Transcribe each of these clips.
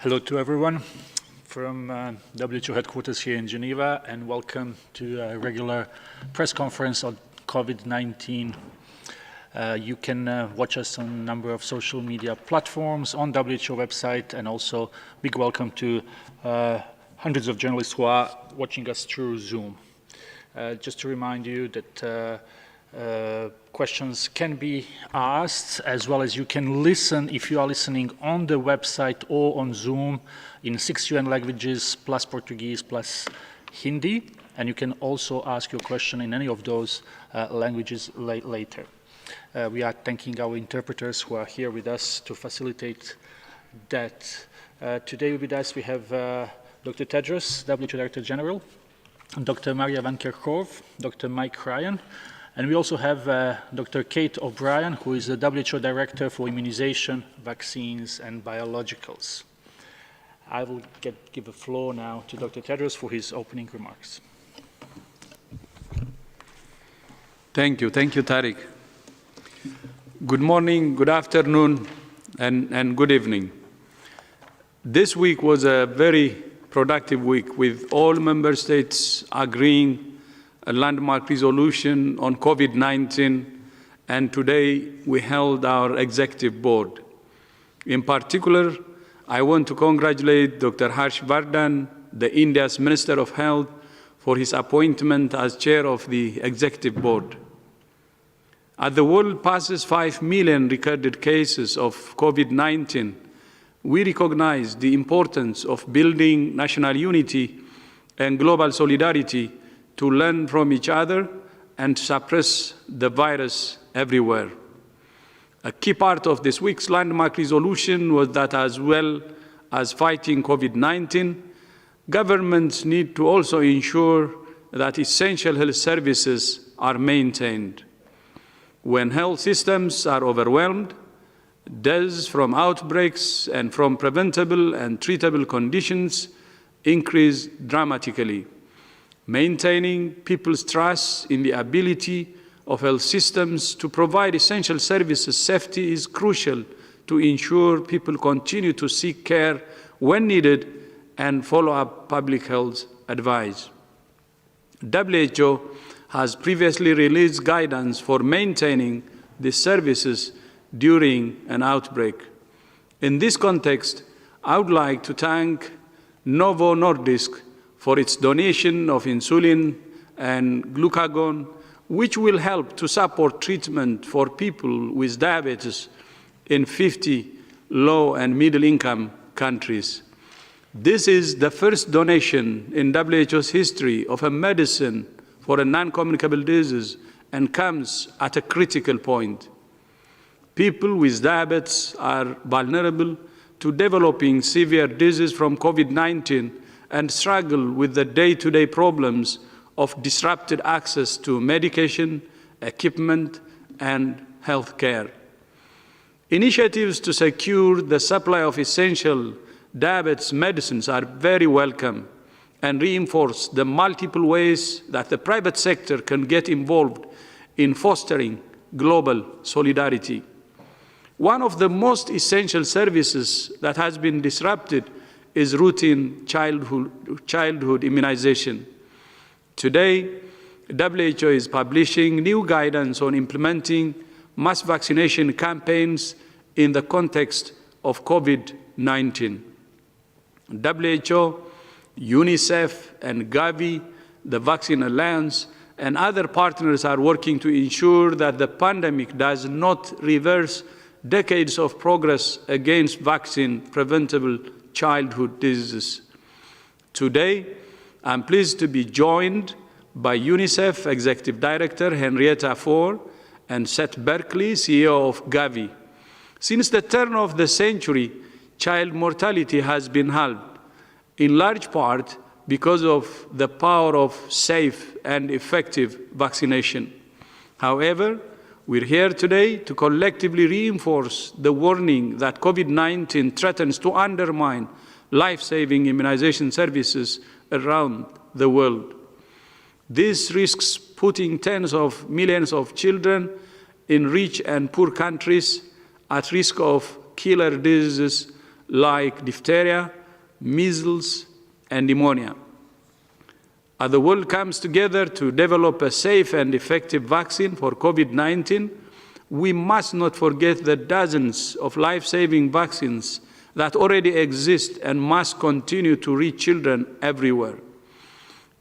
Hello to everyone from WHO headquarters here in Geneva, and welcome to a regular press conference on COVID-19. You can watch us on a number of social media platforms, on WHO website, and also big welcome to hundreds of journalists who are watching us through Zoom. Just to remind you that questions can be asked, as well as you can listen if you are listening on the website or on Zoom in 6 UN languages plus Portuguese plus Hindi, and you can also ask your question in any of those languages later. We are thanking our interpreters who are here with us to facilitate that. Today with us we have Dr. Tedros, WHO Director General, Dr. Maria van Kerkhove, Dr. Mike Ryan, and we also have Dr. Kate O'Brien, who is the WHO Director for Immunization, Vaccines and Biologicals. I will give the floor now to Dr. Tedros for his opening remarks. Thank you, Tariq. Good morning, good afternoon, and good evening. This week was a very productive week, with all member states agreeing a landmark resolution on COVID-19, and today we held our executive board. In particular, I want to congratulate Dr. Harsh Vardhan, the India's Minister of Health, for his appointment as chair of the executive board. As the world passes 5 million recorded cases of COVID-19, we recognize the importance of building national unity and global solidarity to learn from each other and suppress the virus everywhere. A key part of this week's landmark resolution was that, as well as fighting COVID-19, governments need to also ensure that essential health services are maintained. When health systems are overwhelmed, deaths from outbreaks and from preventable and treatable conditions increase dramatically. Maintaining people's trust in the ability of health systems to provide essential services safety is crucial to ensure people continue to seek care when needed and follow up public health advice. WHO has previously released guidance for maintaining these services during an outbreak. In this context, I would like to thank Novo Nordisk for its donation of insulin and glucagon, which will help to support treatment for people with diabetes in 50 low and middle-income countries. This is the first donation in WHO's history of a medicine for a non-communicable disease and comes at a critical point. People with diabetes are vulnerable to developing severe disease from COVID-19 and struggle with the day-to-day problems of disrupted access to medication, equipment, and health care. Initiatives to secure the supply of essential diabetes medicines are very welcome and reinforce the multiple ways that the private sector can get involved in fostering global solidarity. One of the most essential services that has been disrupted is routine childhood immunization. Today, WHO is publishing new guidance on implementing mass vaccination campaigns in the context of COVID-19. WHO, UNICEF, and Gavi, the Vaccine Alliance, and other partners are working to ensure that the pandemic does not reverse decades of progress against vaccine-preventable childhood diseases. Today, I'm pleased to be joined by UNICEF Executive Director Henrieta Fore and Seth Berkley, CEO of Gavi. Since the turn of the century, child mortality has been halved, in large part because of the power of safe and effective vaccination. However, we're here today to collectively reinforce the warning that COVID-19 threatens to undermine life-saving immunization services around the world. This risks putting tens of millions of children in rich and poor countries at risk of killer diseases like diphtheria, measles, and pneumonia. As the world comes together to develop a safe and effective vaccine for COVID-19, we must not forget the dozens of life-saving vaccines that already exist and must continue to reach children everywhere.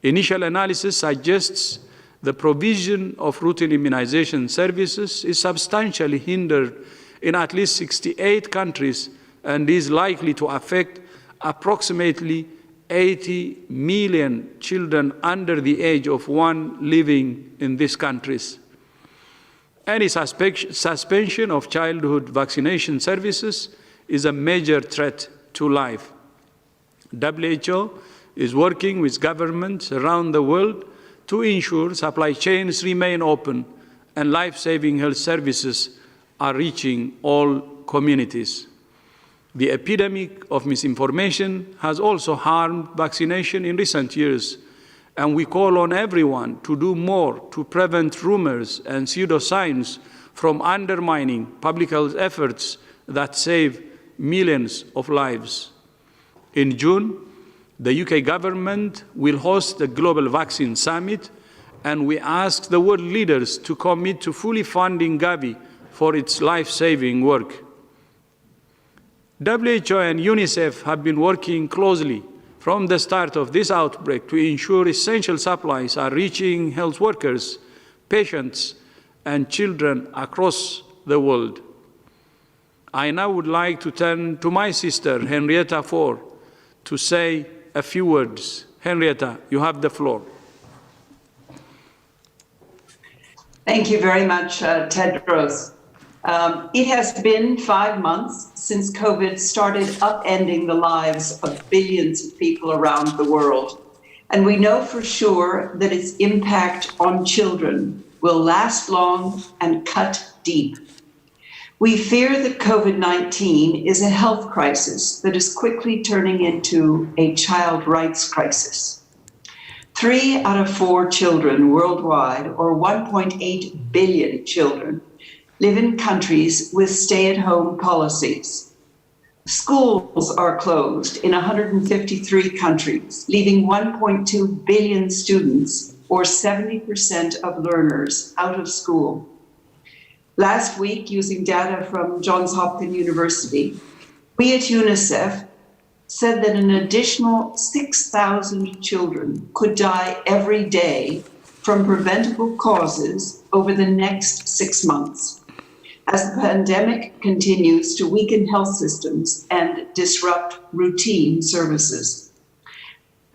Initial analysis suggests the provision of routine immunization services is substantially hindered in at least 68 countries and is likely to affect approximately 80 million children under the age of 1 living in these countries. Any suspension of childhood vaccination services is a major threat to life. WHO is working with governments around the world to ensure supply chains remain open and life-saving health services are reaching all communities. The epidemic of misinformation has also harmed vaccination in recent years, and we call on everyone to do more to prevent rumors and pseudoscience from undermining public health efforts that save millions of lives. In June, the UK government will host the Global Vaccine Summit, and we ask the world leaders to commit to fully funding Gavi for its life-saving work. WHO and UNICEF have been working closely from the start of this outbreak to ensure essential supplies are reaching health workers, patients, and children across the world. I now would like to turn to my sister, Henrieta Fore, to say a few words. Henrieta, you have the floor. Thank you very much, Tedros. It has been 5 months since COVID started upending the lives of billions of people around the world. And we know for sure that its impact on children will last long and cut deep. We fear that COVID-19 is a health crisis that is quickly turning into a child rights crisis. 3 out of 4 children worldwide, or 1.8 billion children, live in countries with stay-at-home policies. Schools are closed in 153 countries, leaving 1.2 billion students, or 70% of learners, out of school. Last week, using data from Johns Hopkins University, we at UNICEF said that an additional 6,000 children could die every day from preventable causes over the next 6 months, as the pandemic continues to weaken health systems and disrupt routine services.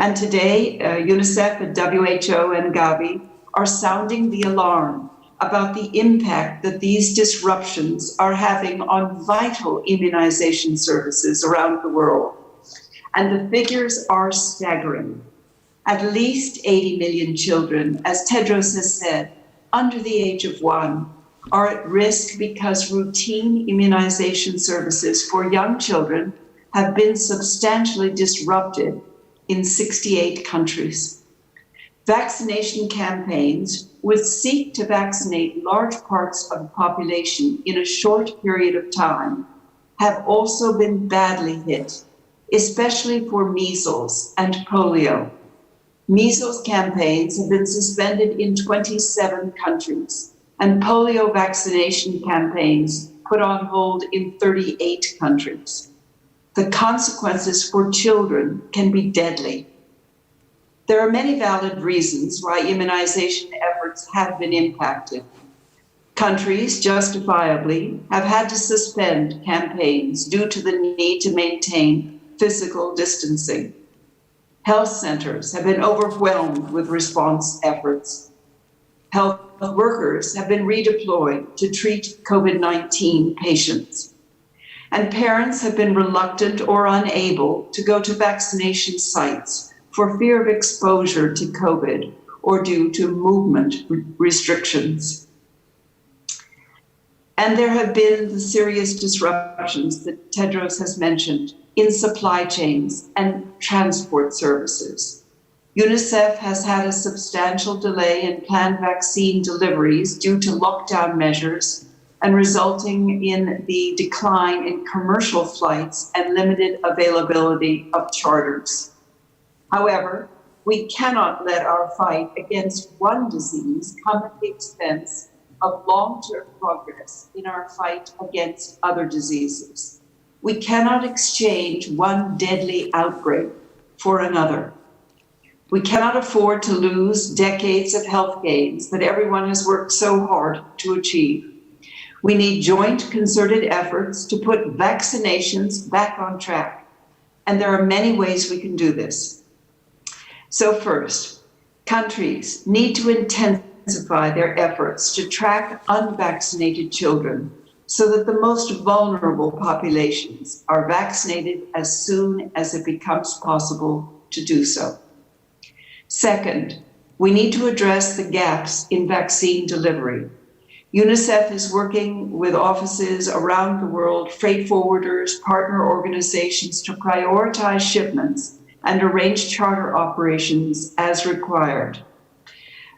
And today, UNICEF and WHO and Gavi are sounding the alarm about the impact that these disruptions are having on vital immunization services around the world. And the figures are staggering. At least 80 million children, as Tedros has said, under the age of 1, are at risk because routine immunization services for young children have been substantially disrupted in 68 countries. Vaccination campaigns which seek to vaccinate large parts of the population in a short period of time have also been badly hit, especially for measles and polio. Measles campaigns have been suspended in 27 countries, and polio vaccination campaigns put on hold in 38 countries. The consequences for children can be deadly. There are many valid reasons why immunization efforts have been impacted. Countries, justifiably, have had to suspend campaigns due to the need to maintain physical distancing. Health centers have been overwhelmed with response efforts. Health workers have been redeployed to treat COVID-19 patients. And parents have been reluctant or unable to go to vaccination sites for fear of exposure to COVID or due to movement restrictions. And there have been the serious disruptions that Tedros has mentioned in supply chains and transport services. UNICEF has had a substantial delay in planned vaccine deliveries due to lockdown measures and resulting in the decline in commercial flights and limited availability of charters. However, we cannot let our fight against one disease come at the expense of long-term progress in our fight against other diseases. We cannot exchange one deadly outbreak for another. We cannot afford to lose decades of health gains that everyone has worked so hard to achieve. We need joint concerted efforts to put vaccinations back on track. And there are many ways we can do this. So first, countries need to intensify their efforts to track unvaccinated children so that the most vulnerable populations are vaccinated as soon as it becomes possible to do so. Second, we need to address the gaps in vaccine delivery. UNICEF is working with offices around the world, freight forwarders, partner organizations to prioritize shipments and arrange charter operations as required.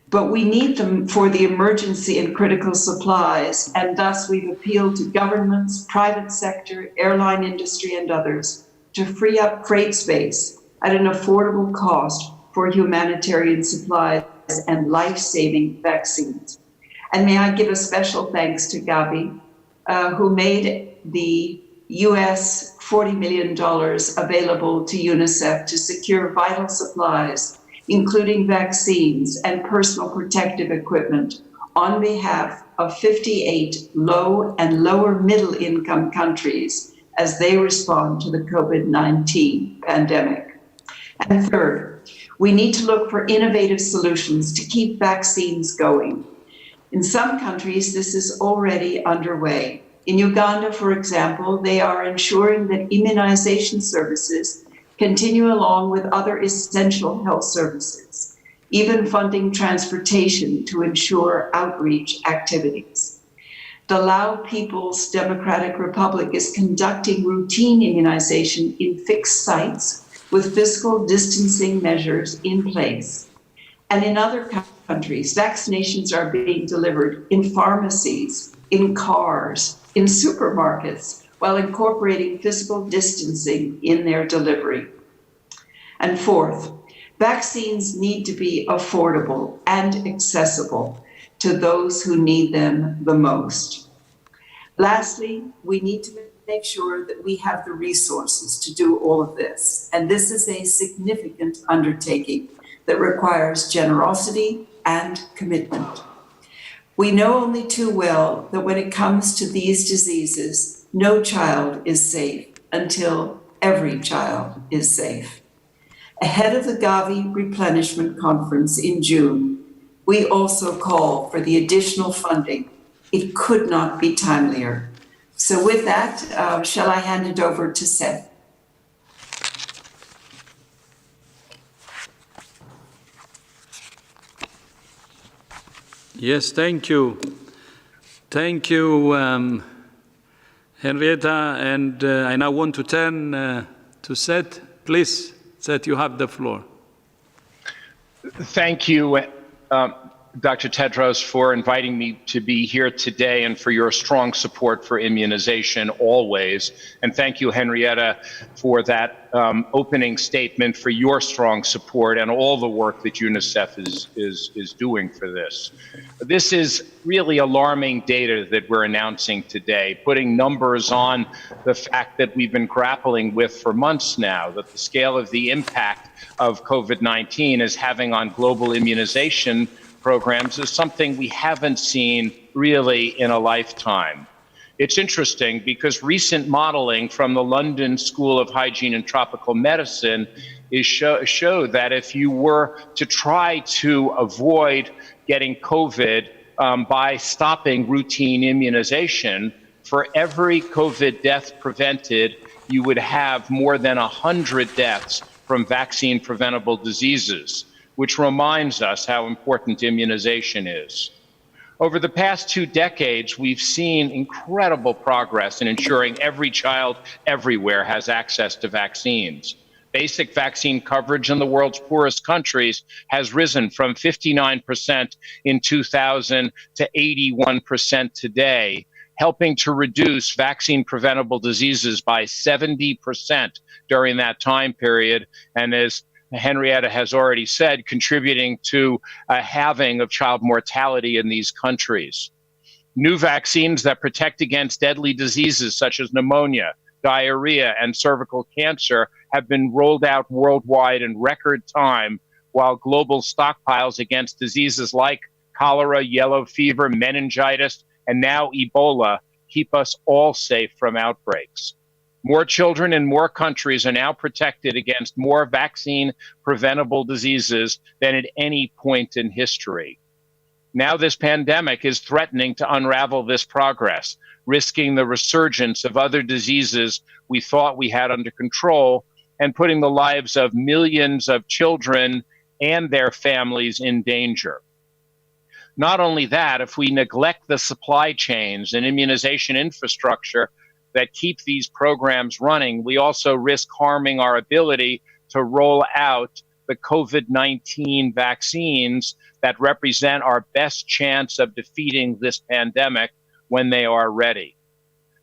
But we need them for the emergency and critical supplies, and thus we've appealed to governments, private sector, airline industry, and others to free up freight space at an affordable cost for humanitarian supplies and life-saving vaccines. And may I give a special thanks to Gabi, who made the US $40 million available to UNICEF to secure vital supplies, including vaccines and personal protective equipment, on behalf of 58 low and lower middle income countries as they respond to the COVID-19 pandemic. And third, we need to look for innovative solutions to keep vaccines going. In some countries, this is already underway. In Uganda, for example, they are ensuring that immunization services continue along with other essential health services, even funding transportation to ensure outreach activities. The Lao People's Democratic Republic is conducting routine immunization in fixed sites with physical distancing measures in place. And in other countries, vaccinations are being delivered in pharmacies, in cars, in supermarkets, while incorporating physical distancing in their delivery. And fourth, vaccines need to be affordable and accessible to those who need them the most. Lastly, we need to make sure that we have the resources to do all of this. And this is a significant undertaking that requires generosity and commitment. We know only too well that when it comes to these diseases, no child is safe until every child is safe. Ahead of the Gavi Replenishment Conference in June, we also call for the additional funding. It could not be timelier. So with that, shall I hand it over to Seth? Yes, thank you. Thank you, Henrieta. And I now want to turn to Seth. Please, Seth, you have the floor. Thank you, Dr. Tedros, for inviting me to be here today and for your strong support for immunization always. And thank you, Henrieta, for that opening statement, for your strong support and all the work that UNICEF is doing for this. This is really alarming data that we're announcing today, putting numbers on the fact that we've been grappling with for months now, that the scale of the impact of COVID-19 is having on global immunization programs is something we haven't seen really in a lifetime. It's interesting because recent modeling from the London School of Hygiene and Tropical Medicine showed that if you were to try to avoid getting COVID by stopping routine immunization, for every COVID death prevented, you would have more than 100 deaths from vaccine-preventable diseases, which reminds us how important immunization is. Over the past 2 decades, we've seen incredible progress in ensuring every child everywhere has access to vaccines. Basic vaccine coverage in the world's poorest countries has risen from 59% in 2000 to 81% today. helping to reduce vaccine-preventable diseases by 70% during that time period, and as Henrietta has already said, contributing to a halving of child mortality in these countries. New vaccines that protect against deadly diseases such as pneumonia, diarrhea, and cervical cancer have been rolled out worldwide in record time, while global stockpiles against diseases like cholera, yellow fever, meningitis, and now Ebola keep us all safe from outbreaks. More children in more countries are now protected against more vaccine-preventable diseases than at any point in history. Now this pandemic is threatening to unravel this progress, risking the resurgence of other diseases we thought we had under control and putting the lives of millions of children and their families in danger. Not only that, if we neglect the supply chains and immunization infrastructure that keep these programs running, we also risk harming our ability to roll out the COVID-19 vaccines that represent our best chance of defeating this pandemic when they are ready.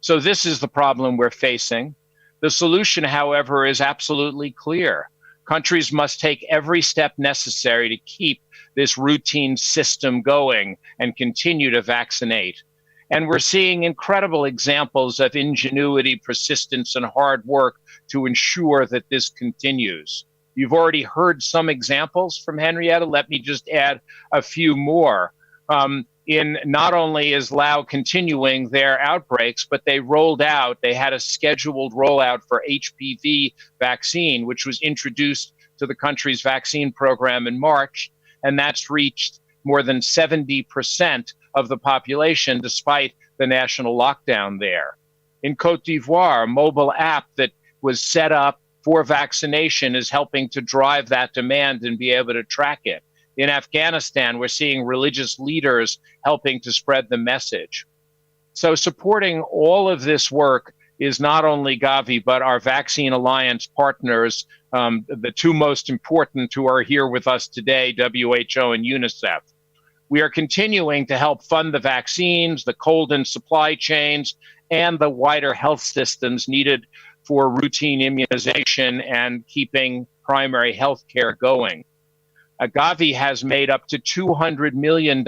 So this is the problem we're facing. The solution, however, is absolutely clear. Countries must take every step necessary to keep this routine system going and continue to vaccinate. And we're seeing incredible examples of ingenuity, persistence, and hard work to ensure that this continues. You've already heard some examples from Henrietta. Let me just add a few more. In not only is Laos continuing their outbreaks, but they had a scheduled rollout for HPV vaccine, which was introduced to the country's vaccine program in March, and that's reached more than 70% of the population despite the national lockdown there. In Cote d'Ivoire, a mobile app that was set up for vaccination is helping to drive that demand and be able to track it. In Afghanistan, we're seeing religious leaders helping to spread the message. So supporting all of this work is not only Gavi, but our Vaccine Alliance partners, the two most important who are here with us today, WHO and UNICEF. We are continuing to help fund the vaccines, the cold and supply chains, and the wider health systems needed for routine immunization and keeping primary health care going. Gavi has made up to $200 million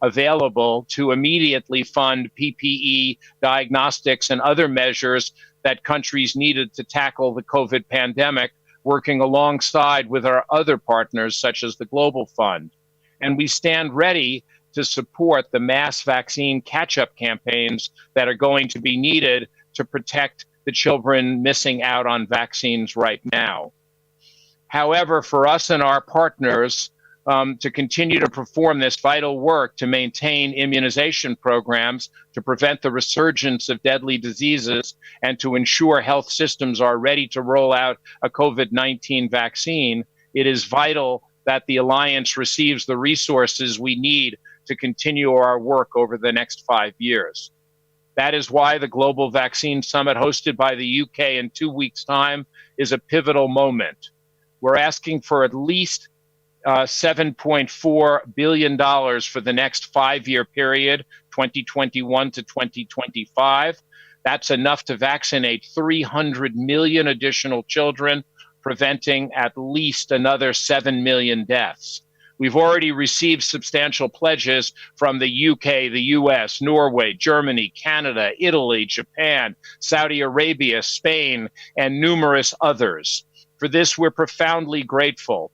available to immediately fund PPE, diagnostics, and other measures that countries needed to tackle the COVID pandemic, working alongside with our other partners, such as the Global Fund. And we stand ready to support the mass vaccine catch-up campaigns that are going to be needed to protect the children missing out on vaccines right now. However, for us and our partners to continue to perform this vital work to maintain immunization programs, to prevent the resurgence of deadly diseases, and to ensure health systems are ready to roll out a COVID-19 vaccine, it is vital that the Alliance receives the resources we need to continue our work over the next 5 years. That is why the Global Vaccine Summit hosted by the UK in 2 weeks' time is a pivotal moment. We're asking for at least $7.4 billion for the next 5-year period, 2021 to 2025. That's enough to vaccinate 300 million additional children, preventing at least another 7 million deaths. We've already received substantial pledges from the UK, the US, Norway, Germany, Canada, Italy, Japan, Saudi Arabia, Spain, and numerous others. For this, we're profoundly grateful.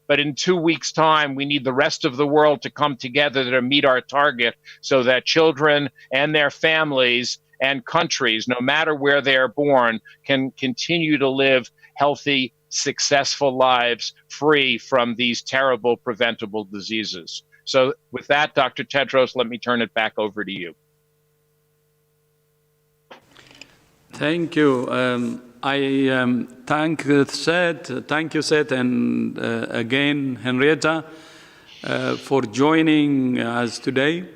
But in 2 weeks' time, we need the rest of the world to come together to meet our target so that children and their families and countries, no matter where they are born, can continue to live healthy, successful lives free from these terrible preventable diseases. So with that, Dr. Tedros, let me turn it back over to you. Thank you. I thank you, Seth, and again, Henrietta, for joining us today.